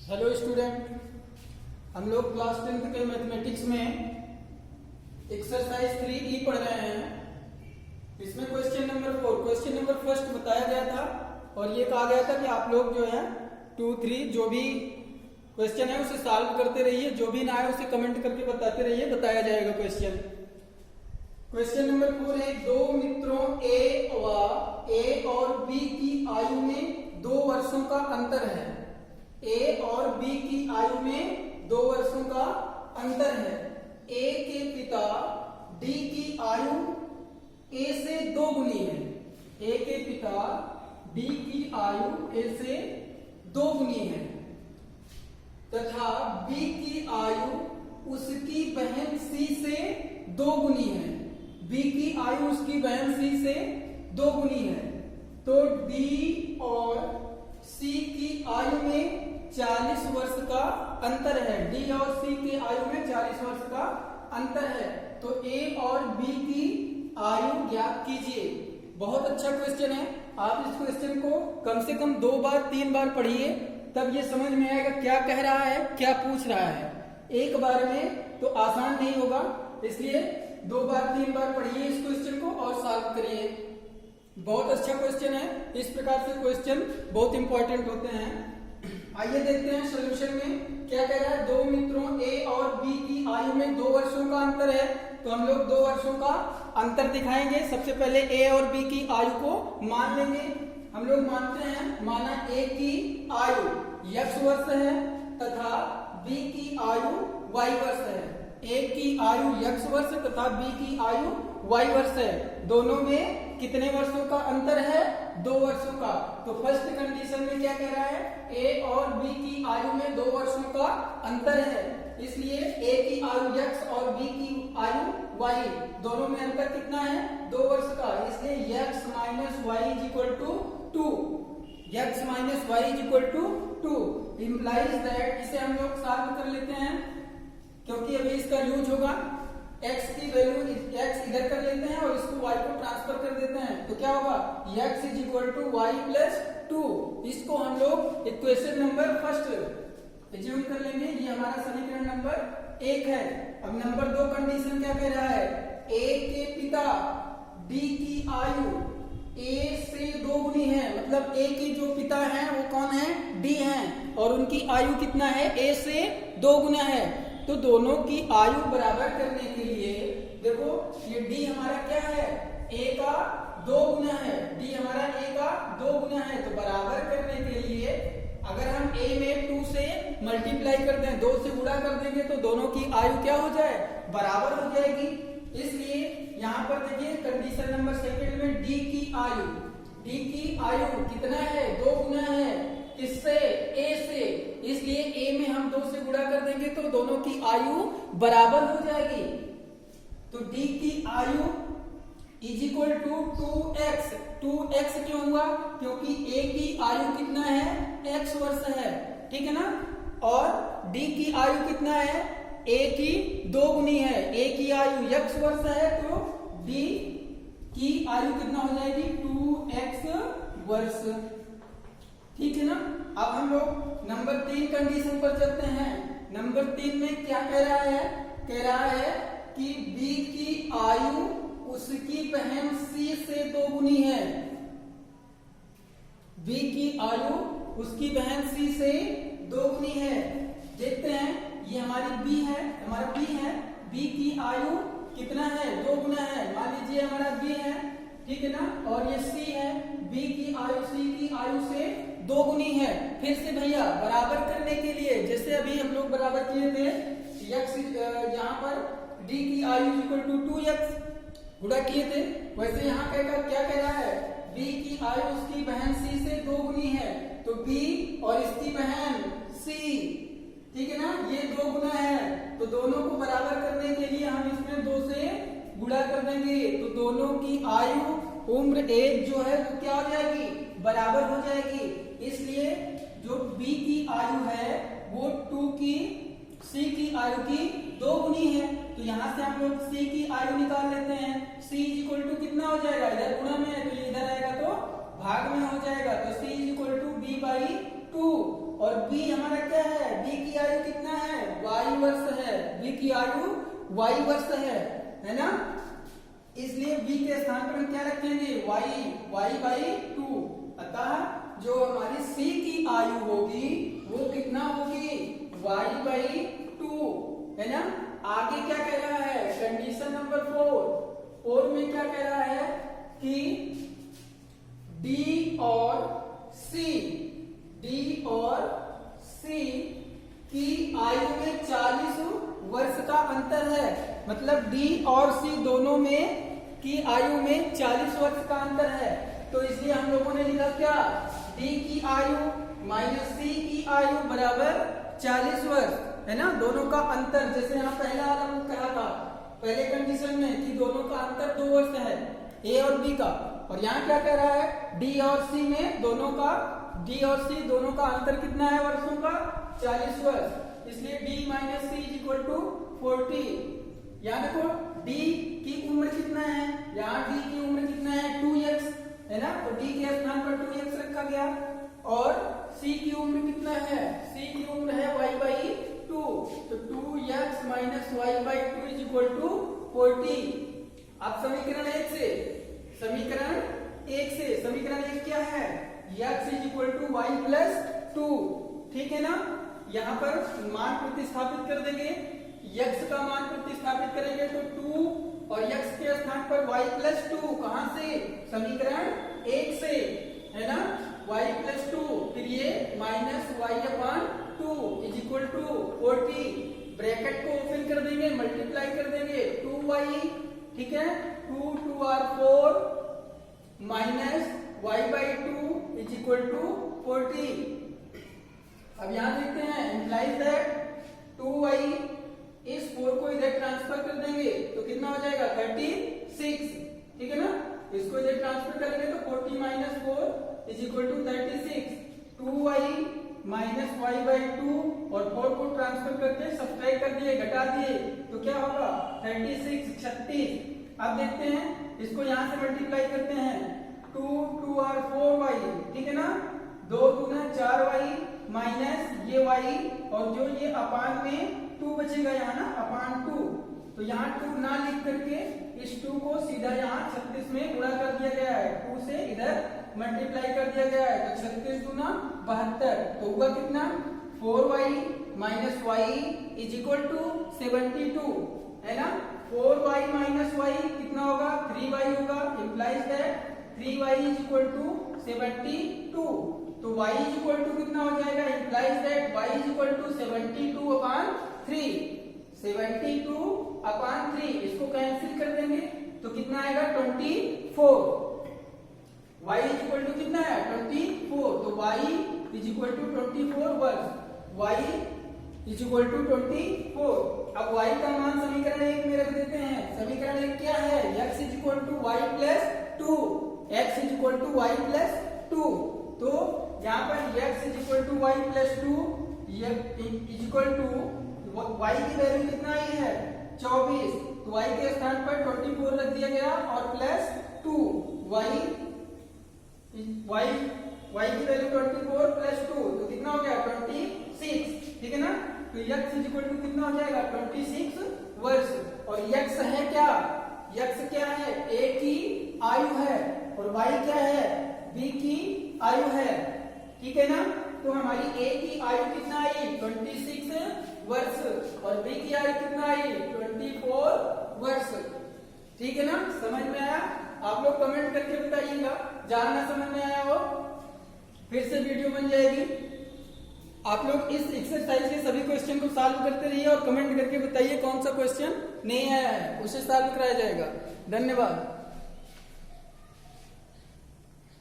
Hello student, हम लोग class 10th के मैथमेटिक्स में एक्सरसाइज 3E पढ़ रहे हैं। इसमें क्वेश्चन नंबर फर्स्ट बताया गया था और ये कहा गया था कि आप लोग जो है 2, 3 जो भी क्वेश्चन है उसे सॉल्व करते रहिए, जो भी ना आए उसे कमेंट करके बताते रहिए, बताया जाएगा क्वेश्चन। क्वेश्चन नंबर 4 है, दो मित्रों ए और बी की आयु में 2 वर्षों का अंतर है। ए और बी की आयु में 2 वर्षों का अंतर है। ए के पिता डी की आयु ए से 2 गुनी है। ए के पिता डी की आयु ए से 2 गुनी है तथा बी की आयु उसकी बहन सी से 2 गुनी है। बी की आयु उसकी बहन सी से 2 गुनी है। तो डी और सी की आयु में 40 वर्ष का अंतर है। डी और सी की आयु में 40 वर्ष का अंतर है। तो ए और बी की आयु ज्ञात कीजिए। बहुत अच्छा क्वेश्चन है। आप इस क्वेश्चन को कम से कम 2 बार 3 बार पढ़िए, तब ये समझ में आएगा क्या कह रहा है, क्या पूछ रहा है। एक बार में तो आसान नहीं होगा, इसलिए 2 बार 3 बार पढ़िए इस क्वेश्चन को और सॉल्व करिए। बहुत अच्छा क्वेश्चन है। इस प्रकार से क्वेश्चन बहुत इंपॉर्टेंट होते हैं। आइए देखते हैं सॉल्यूशन में क्या कह रहा है। दो मित्रों ए और बी की आयु में 2 वर्षों का अंतर है, तो हम लोग 2 वर्षों का अंतर दिखाएंगे। सबसे पहले ए और बी की आयु को मान लेंगे। हम लोग मानते हैं, माना ए की आयु x वर्ष है तथा बी की आयु y वर्ष है। ए की आयु x वर्ष तथा बी की आयु y वर्ष है। दोनों में कितने वर्षों का अंतर है? 2 वर्षों का। तो फर्स्ट कंडीशन में क्या कह रहा है? ए और बी की आयु में 2 वर्षों का अंतर है, इसलिए ए की आयु x और बी की आयु y, दोनों में अंतर कितना है? 2 वर्ष का। इसलिए x minus y is equal to 2। x minus y is equal to 2 implies that, इसे हम लोग सॉल्व कर लेते हैं क्योंकि अभी इसका यूज होगा। x की वैल्यू x इधर कर लेते हैं और इसको y को ट्रांसफर कर देते हैं, तो क्या होगा? x is equal to y plus 2। इसको हम लोग इक्वेशन नंबर फर्स्ट एज्यूम कर लेंगे। ये हमारा समीकरण नंबर 1 है। अब नंबर 2 कंडीशन क्या कह रहा है? a के पिता d की आयु a से 2 गुनी है, मतलब a के जो पिता हैं वो कौन है? d हैं, और उनकी आयु कितना है? a से 2 गुना है। तो दोनों की आयु बराबर करने के लिए देखो, ये d हमारा क्या है? a का 2 गुना है। d हमारा a का 2 गुना है, तो बराबर करने के लिए अगर हम a में 2 से मल्टीप्लाई कर दें, 2 से गुणा कर देंगे, तो दोनों की आयु क्या हो जाए? बराबर हो जाएगी। इसलिए यहाँ पर देखिए कंडीशन नंबर 2 में d की आयु कितना है? 2 गुना है। किससे? a से। इसलिए a में हम 2 से गुणा कर देंगे तो दोनों की आयु बराबर हो जाएगी। तो d की आयु is equal to 2x। 2x क्यों हुआ? क्योंकि a की आयु कितना है? x वर्ष है, ठीक है ना। और d की आयु कितना है? a की 2 गुनी है। a की आयु x वर्ष है, तो d की आयु कितना हो जाएगी? 2x वर्ष, ठीक है ना। अब हम लोग नंबर 3 कंडीशन पर चलते हैं। नंबर 3 में क्या कह रहा है? कह रहा है कि B की आयु उसकी बहन C से 2 गुनी है। B की आयु उसकी बहन C से 2 गुनी है। देखते हैं, ये हमारी B है, हमारा B है। B की आयु कितना है? 2 गुना है। मान लीजिए हमारा B है, ठीक है ना, और ये C है। B की आयु C की आयु से 2 गुनी है। फिर से भैया बराबर करने के लिए, जैसे अभी हम लोग बराबर किए थे x, यहाँ पर d की आयु इक्वल टू 2x गुणा किए थे, वैसे यहाँ क्या कह रहा है? b की आयु उसकी बहन c से 2 गुनी है, तो b और इसकी बहन c, ठीक है ना, ये 2 गुना है। तो दोनों को बराबर करने के लिए हम इसमें 2 से गुणा कर देंगे, तो दोनों की आयु, उम्र, एज जो है वो क्या हो जाएगी? बराबर हो जाएगी। इसलिए जो B की आयु है वो 2 की C की आयु की 2 गुनी है। तो यहाँ से हम लोग C की आयु निकाल लेते हैं। C इक्वल टू कितना हो जाएगा? इधर गुणा में है तो ये इधर आएगा तो भाग में हो जाएगा। तो C equal to B by 2 और बी हमारा क्या है, बी की आयु कितना है, y वर्ष है, बी की आयु y वर्ष है ना। इसलिए b के स्थान पर हम क्या रखेंगे, y बाई 2। अतः जो हमारी c की आयु होगी वो कितना होगी, y बाई 2, है ना। आगे क्या कह रहा है, कंडीशन नंबर 4 में क्या कह रहा है कि D और C की आयु में 40 वर्ष का अंतर है। मतलब D और C दोनों में की आयु में 40 वर्ष का अंतर है। तो इसलिए हम लोगों ने लिखा क्या, D की आयु माइनस C की आयु बराबर 40 वर्ष, है ना। दोनों का अंतर, जैसे यहाँ पहला वाला कहा था पहले कंडीशन में कि दोनों का अंतर 2 वर्ष है, A और B का। और यहाँ क्या कह रहा है, D और C में D और C दोनों का अंतर कितना है वर्षों का, 40 वर्ष। इसलिए D minus C is equal to 40। यहाँ देखो D की उम्र कितना है, यहाँ D की उम्र कितना है, 2x, है ना। तो D के स्थान पर 2x रखा गया। और C की उम्र कितना है, C की उम्र है y बाई 2। तो 2x minus y by 2 is equal to 40। अब समीकरण 1 क्या है, x is equal to y plus 2, ठीक है ना। यहाँ पर मान प्रतिस्थापित कर देंगे, x का मान प्रतिस्थापित करेंगे तो 2 और x के स्थान पर y प्लस 2, कहां से, समीकरण 1 से, है ना, y प्लस 2। फिर ये minus y upon 2 is equal to 40। Bracket को ओपन कर देंगे, मल्टीप्लाई कर देंगे, 2y, ठीक है, 2 2 or 4 minus y by 2 is equal to 40। अब यहां देखते हैं, इंप्लाइज दैट 2y, इस 4 को इधर ट्रांसफर कर देंगे तो कितना हो जाएगा, 36, ठीक है ना। इसको इधर ट्रांसफर करेंगे तो 40 minus 4 is equal to 36। 2y minus y by 2 और 4 को ट्रांसफर करके सब्ट्रैक्ट कर दिए, घटा दिए, तो क्या होगा, 36। अब देखते हैं, इसको यहां से मल्टीप्लाई करते हैं, 2 2 आर 4y, ठीक है ना, 2 दूना 4y माइनस ये y, और जो ये अपान में 2 बचेगा यहाँ ना, अपान 2। तो यहाँ 2 ना लिख करके इस 2 को सीधा यहाँ 36 में गुणा कर दिया गया है, 2 से इधर मल्टीप्लाई कर दिया गया है। तो 36 दूना 72, तो हुआ कितना, 4y minus y is equal to 72, है ना। 4y माइनस y कितना होगा, 3y होगा। Implies that 3y is equal to 72। तो y इज इक्वल टू कितना हो जाएगा, implies that y is equal to 72 upon 3, 72 upon 3। इसको कैंसिल कर देंगे तो कितना आएगा, 24। y इज इक्वल टू कितना है, 24। तो y इज इक्वल टू 24 वर्ष, y इज इक्वल टू 24। अब y का मान समीकरण 1 में रख देते हैं। समीकरण 1 क्या है, x is equal to y plus 2, x is equal to y plus 2। तो यहाँ पर x is equal to y plus 2 is equal to y की वैल्यू कितना आई है, 24। तो y के स्थान पर 24 रख दिया गया और प्लस 2, y की वैल्यू 24 प्लस 2, तो कितना हो गया, 26, ठीक है ना। तो x इज इक्वल टू कितना हो जाएगा, 26 वर्ष। और x है क्या, x क्या है, a की आयु है, और y क्या है, b की आयु है, ठीक है ना। तो हमारी a की आयु कितना आई, 26 वर्ष, और b की आयु कितना आई, 24 वर्ष, ठीक है ना। समझ में आया, आप लोग कमेंट करके बताइएगा, जहां ना समझ में आया हो फिर से वीडियो बन जाएगी। आप लोग इस एक्सरसाइज के सभी क्वेश्चन को सॉल्व करते रहिए और कमेंट करके बताइए कौन सा क्वेश्चन नहीं आया है, उसे सॉल्व कराया जाएगा। धन्यवाद।